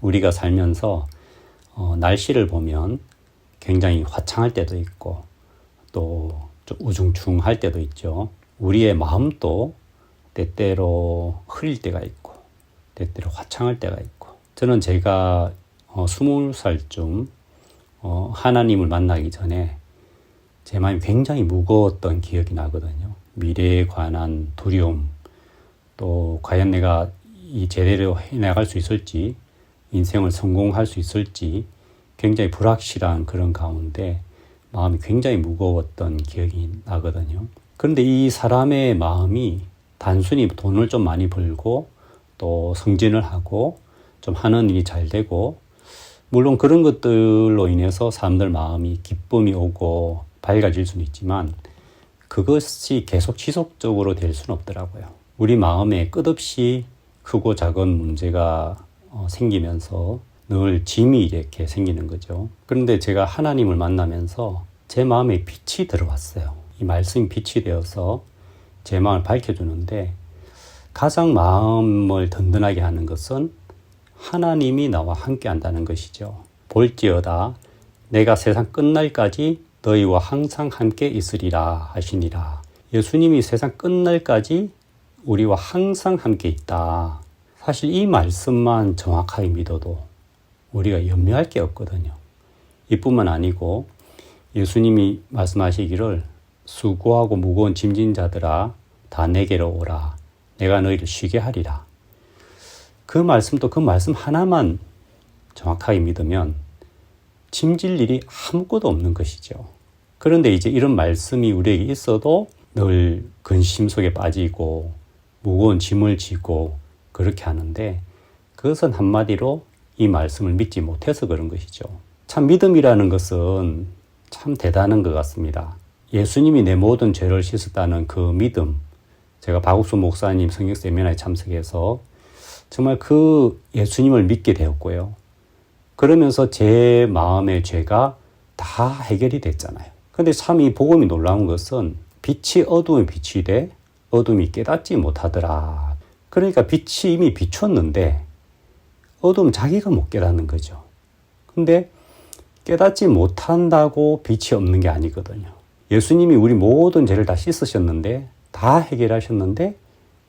우리가 살면서 날씨를 보면 굉장히 화창할 때도 있고 또 좀 우중충할 때도 있죠. 우리의 마음도 때때로 흐릴 때가 있고 때때로 화창할 때가 있고, 저는 제가 20살쯤 하나님을 만나기 전에 제 마음이 굉장히 무거웠던 기억이 나거든요. 미래에 관한 두려움, 또 과연 내가 이 제대로 해나갈 수 있을지, 인생을 성공할 수 있을지 굉장히 불확실한 그런 가운데 마음이 굉장히 무거웠던 기억이 나거든요. 그런데 이 사람의 마음이 단순히 돈을 좀 많이 벌고 또 승진을 하고 좀 하는 일이 잘 되고, 물론 그런 것들로 인해서 사람들 마음이 기쁨이 오고 밝아질 수는 있지만 그것이 계속 지속적으로 될 수는 없더라고요. 우리 마음에 끝없이 크고 작은 문제가 생기면서 늘 짐이 이렇게 생기는 거죠. 그런데 제가 하나님을 만나면서 제 마음에 빛이 들어왔어요. 이 말씀이 빛이 되어서 제 마음을 밝혀주는데, 가장 마음을 든든하게 하는 것은 하나님이 나와 함께 한다는 것이죠. 볼지어다 내가 세상 끝날까지 너희와 항상 함께 있으리라 하시니라. 예수님이 세상 끝날까지 우리와 항상 함께 있다. 사실 이 말씀만 정확하게 믿어도 우리가 염려할 게 없거든요. 이뿐만 아니고 예수님이 말씀하시기를 수고하고 무거운 짐진 자들아 다 내게로 오라. 내가 너희를 쉬게 하리라. 그 말씀도 그 말씀 하나만 정확하게 믿으면 짐질 일이 아무것도 없는 것이죠. 그런데 이제 이런 말씀이 우리에게 있어도 늘 근심 속에 빠지고 무거운 짐을 지고 그렇게 하는데, 그것은 한마디로 이 말씀을 믿지 못해서 그런 것이죠. 참 믿음이라는 것은 참 대단한 것 같습니다. 예수님이 내 모든 죄를 씻었다는 그 믿음, 제가 박욱수 목사님 성경 세미나에 참석해서 정말 그 예수님을 믿게 되었고요. 그러면서 제 마음의 죄가 다 해결이 됐잖아요. 근데 참 이 복음이 놀라운 것은 빛이 어두움에 빛이 돼 어둠이 깨닫지 못하더라. 그러니까 빛이 이미 비췄는데 어둠 자기가 못 깨닫는 거죠. 근데 깨닫지 못한다고 빛이 없는 게 아니거든요. 예수님이 우리 모든 죄를 다 씻으셨는데, 다 해결하셨는데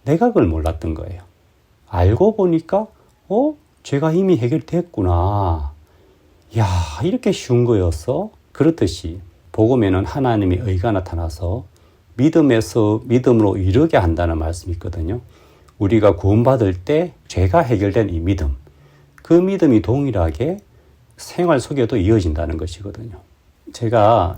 내가 그걸 몰랐던 거예요. 알고 보니까 죄가 이미 해결됐구나. 야, 이렇게 쉬운 거였어? 그렇듯이 복음에는 하나님의 의가 나타나서 믿음에서 믿음으로 이르게 한다는 말씀이 있거든요. 우리가 구원받을 때 죄가 해결된 이 믿음, 그 믿음이 동일하게 생활 속에도 이어진다는 것이거든요. 제가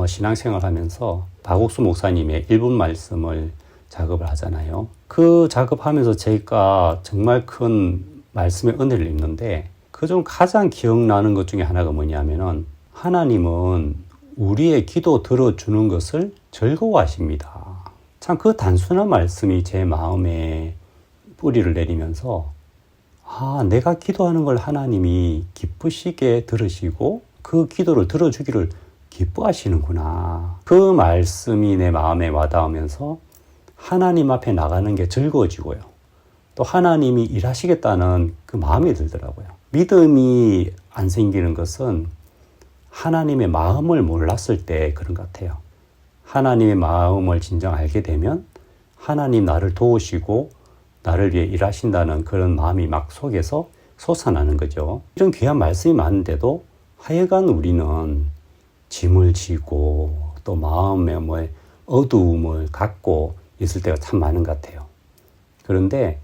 신앙생활 하면서 박옥수 목사님의 1분 말씀을 작업을 하잖아요. 그 작업하면서 제가 정말 큰 말씀의 은혜를 입는데, 그중 가장 기억나는 것 중에 하나가 뭐냐면은, 하나님은 우리의 기도 들어주는 것을 즐거워하십니다. 참 그 단순한 말씀이 제 마음에 뿌리를 내리면서, 내가 기도하는 걸 하나님이 기쁘시게 들으시고 그 기도를 들어주기를 기뻐하시는구나. 그 말씀이 내 마음에 와닿으면서 하나님 앞에 나가는 게 즐거워지고요. 또 하나님이 일하시겠다는 그 마음이 들더라고요. 믿음이 안 생기는 것은 하나님의 마음을 몰랐을 때 그런 것 같아요. 하나님의 마음을 진정 알게 되면 하나님 나를 도우시고 나를 위해 일하신다는 그런 마음이 막 속에서 솟아나는 거죠. 이런 귀한 말씀이 많은데도 하여간 우리는 짐을 지고 또 마음에 어두움을 갖고 있을 때가 참 많은 것 같아요. 그런데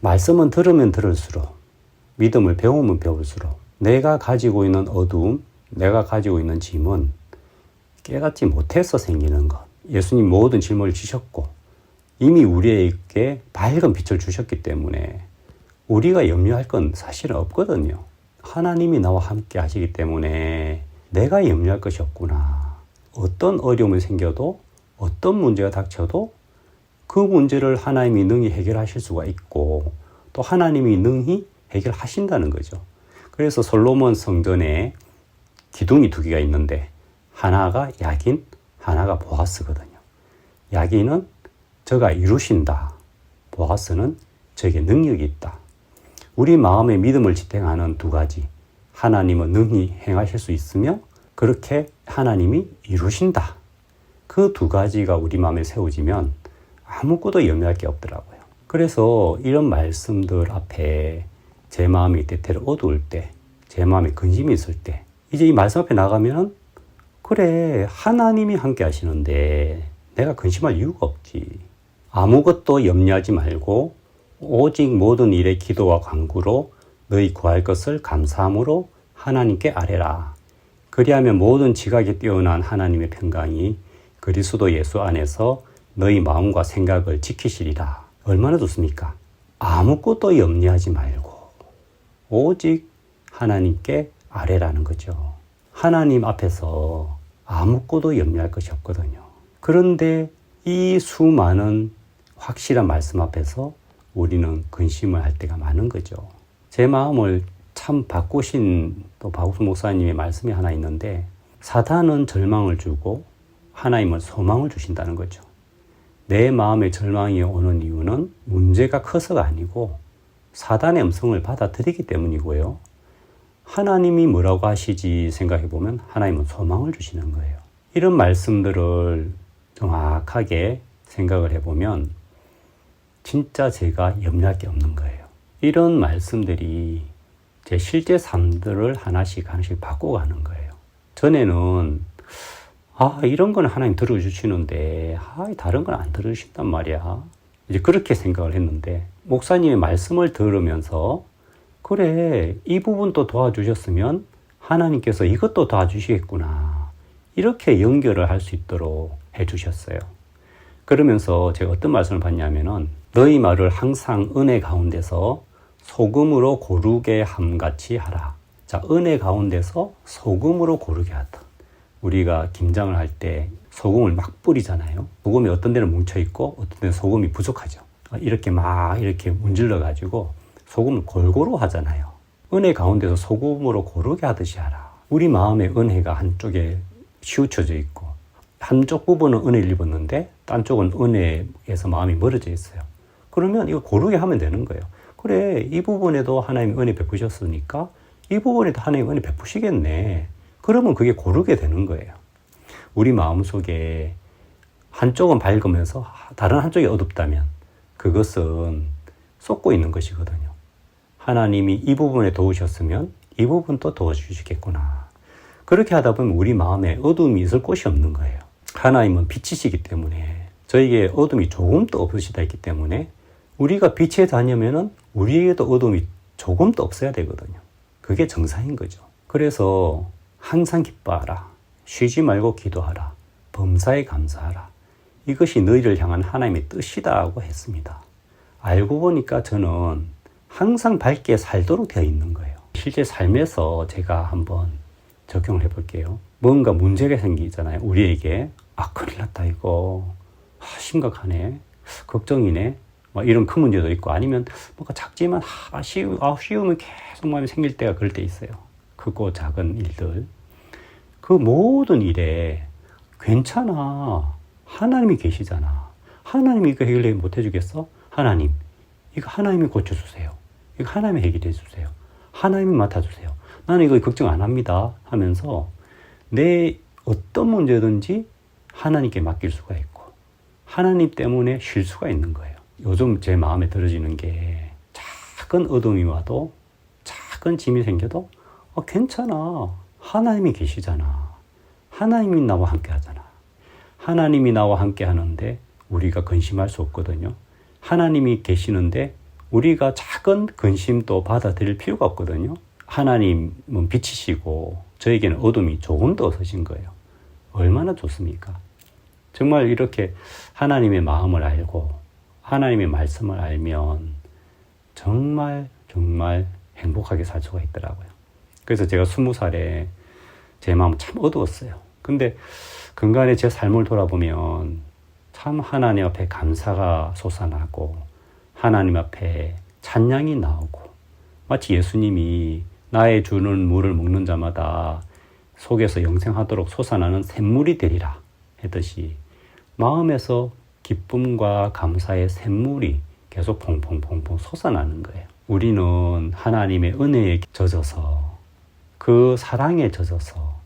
말씀은 들으면 들을수록, 믿음을 배우면 배울수록 내가 가지고 있는 어두움, 내가 가지고 있는 짐은 깨닫지 못해서 생기는 것. 예수님 모든 짐을 지셨고 이미 우리에게 밝은 빛을 주셨기 때문에 우리가 염려할 건 사실은 없거든요. 하나님이 나와 함께 하시기 때문에 내가 염려할 것이 없구나. 어떤 어려움이 생겨도 어떤 문제가 닥쳐도 그 문제를 하나님이 능히 해결하실 수가 있고 또 하나님이 능히 해결하신다는 거죠. 그래서 솔로몬 성전에 기둥이 2개가 있는데 하나가 야긴, 하나가 보아스거든요. 야긴은 저가 이루신다. 보아스는 저에게 능력이 있다. 우리 마음의 믿음을 지탱하는 두 가지. 하나님은 능히 행하실 수 있으며 그렇게 하나님이 이루신다. 그 두 가지가 우리 마음에 세워지면 아무것도 염려할 게 없더라고요. 그래서 이런 말씀들 앞에 제 마음이 때때로 어두울 때, 제 마음에 근심이 있을 때, 이제 이 말씀 앞에 나가면 그래, 하나님이 함께 하시는데 내가 근심할 이유가 없지. 아무것도 염려하지 말고 오직 모든 일에 기도와 간구로 너희 구할 것을 감사함으로 하나님께 아뢰라. 그리하면 모든 지각에 뛰어난 하나님의 평강이 그리스도 예수 안에서 너희 마음과 생각을 지키시리라. 얼마나 좋습니까? 아무것도 염려하지 말고 오직 하나님께 아뢰라는 거죠. 하나님 앞에서 아무것도 염려할 것이 없거든요. 그런데 이 수많은 확실한 말씀 앞에서 우리는 근심을 할 때가 많은 거죠. 제 마음을 참 바꾸신 또 박우수 목사님의 말씀이 하나 있는데, 사단은 절망을 주고 하나님은 소망을 주신다는 거죠. 내 마음에 절망이 오는 이유는 문제가 커서가 아니고 사단의 음성을 받아들이기 때문이고요. 하나님이 뭐라고 하시지 생각해 보면 하나님은 소망을 주시는 거예요. 이런 말씀들을 정확하게 생각을 해보면 진짜 제가 염려할 게 없는 거예요. 이런 말씀들이 제 실제 삶들을 하나씩 바꿔가는 거예요. 전에는 이런 건 하나님 들어주시는데 다른 건 안 들어주신단 말이야. 이제 그렇게 생각을 했는데 목사님의 말씀을 들으면서 그래, 이 부분도 도와주셨으면 하나님께서 이것도 도와주시겠구나. 이렇게 연결을 할 수 있도록 해주셨어요. 그러면서 제가 어떤 말씀을 받냐면은 너희 말을 항상 은혜 가운데서 소금으로 고르게 함같이 하라. 자, 은혜 가운데서 소금으로 고르게 하다. 우리가 김장을 할 때 소금을 막 뿌리잖아요. 소금이 어떤 데는 뭉쳐있고 어떤 데는 소금이 부족하죠. 이렇게 문질러 가지고 소금을 골고루 하잖아요. 은혜 가운데서 소금으로 고르게 하듯이 하라. 우리 마음의 은혜가 한쪽에 치우쳐져 있고 한쪽 부분은 은혜를 입었는데 딴 쪽은 은혜에서 마음이 멀어져 있어요. 그러면 이거 고르게 하면 되는 거예요. 그래, 이 부분에도 하나님 은혜 베푸셨으니까 이 부분에도 하나님 은혜 베푸시겠네. 그러면 그게 고르게 되는 거예요. 우리 마음속에 한쪽은 밝으면서 다른 한쪽이 어둡다면 그것은 쏟고 있는 것이거든요. 하나님이 이 부분에 도우셨으면 이 부분도 도와주시겠구나. 그렇게 하다 보면 우리 마음에 어둠이 있을 곳이 없는 거예요. 하나님은 빛이시기 때문에 저에게 어둠이 조금도 없으시다 했기 때문에 우리가 빛에 다니면은 우리에게도 어둠이 조금도 없어야 되거든요. 그게 정상인 거죠. 그래서 항상 기뻐하라. 쉬지 말고 기도하라. 범사에 감사하라. 이것이 너희를 향한 하나님의 뜻이다고 했습니다. 알고 보니까 저는 항상 밝게 살도록 되어 있는 거예요. 실제 삶에서 제가 한번 적용을 해볼게요. 뭔가 문제가 생기잖아요. 우리에게 큰일 났다 이거. 심각하네. 걱정이네. 이런 큰 문제도 있고 아니면 뭔가 작지만 쉬우면 계속 마음이 생길 때가 그럴 때 있어요. 크고 작은 일들. 그 모든 일에 괜찮아. 하나님이 계시잖아. 하나님이 이거 해결 못 해주겠어? 하나님, 이거 하나님이 고쳐주세요. 이거 하나님이 해결해 주세요. 하나님이 맡아주세요. 나는 이거 걱정 안 합니다. 하면서 내 어떤 문제든지 하나님께 맡길 수가 있고 하나님 때문에 쉴 수가 있는 거예요. 요즘 제 마음에 들어지는 게 작은 어둠이 와도 작은 짐이 생겨도 괜찮아. 하나님이 계시잖아. 하나님이 나와 함께 하잖아. 하나님이 나와 함께 하는데 우리가 근심할 수 없거든요. 하나님이 계시는데 우리가 작은 근심도 받아들일 필요가 없거든요. 하나님은 빛이시고 저에게는 어둠이 조금 더 없으신 거예요. 얼마나 좋습니까? 정말 이렇게 하나님의 마음을 알고 하나님의 말씀을 알면 정말 행복하게 살 수가 있더라고요. 그래서 제가 20살에 제 마음은 참 어두웠어요. 근데 근간에 제 삶을 돌아보면 참 하나님 앞에 감사가 솟아나고 하나님 앞에 찬양이 나오고 마치 예수님이 나의 주는 물을 먹는 자마다 속에서 영생하도록 솟아나는 샘물이 되리라 했듯이 마음에서 기쁨과 감사의 샘물이 계속 퐁퐁퐁퐁 솟아나는 거예요. 우리는 하나님의 은혜에 젖어서 그 사랑에 젖어서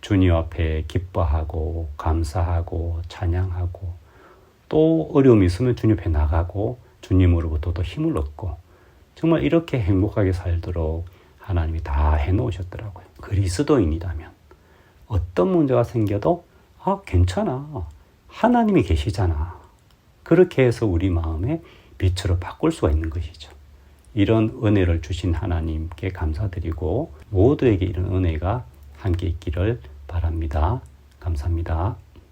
주님 앞에 기뻐하고 감사하고 찬양하고 또 어려움이 있으면 주님 앞에 나가고 주님으로부터 또 힘을 얻고 정말 이렇게 행복하게 살도록 하나님이 다 해놓으셨더라고요. 그리스도인이라면 어떤 문제가 생겨도 괜찮아. 하나님이 계시잖아. 그렇게 해서 우리 마음에 빛으로 바꿀 수가 있는 것이죠. 이런 은혜를 주신 하나님께 감사드리고 모두에게 이런 은혜가 함께 있기를 바랍니다. 감사합니다.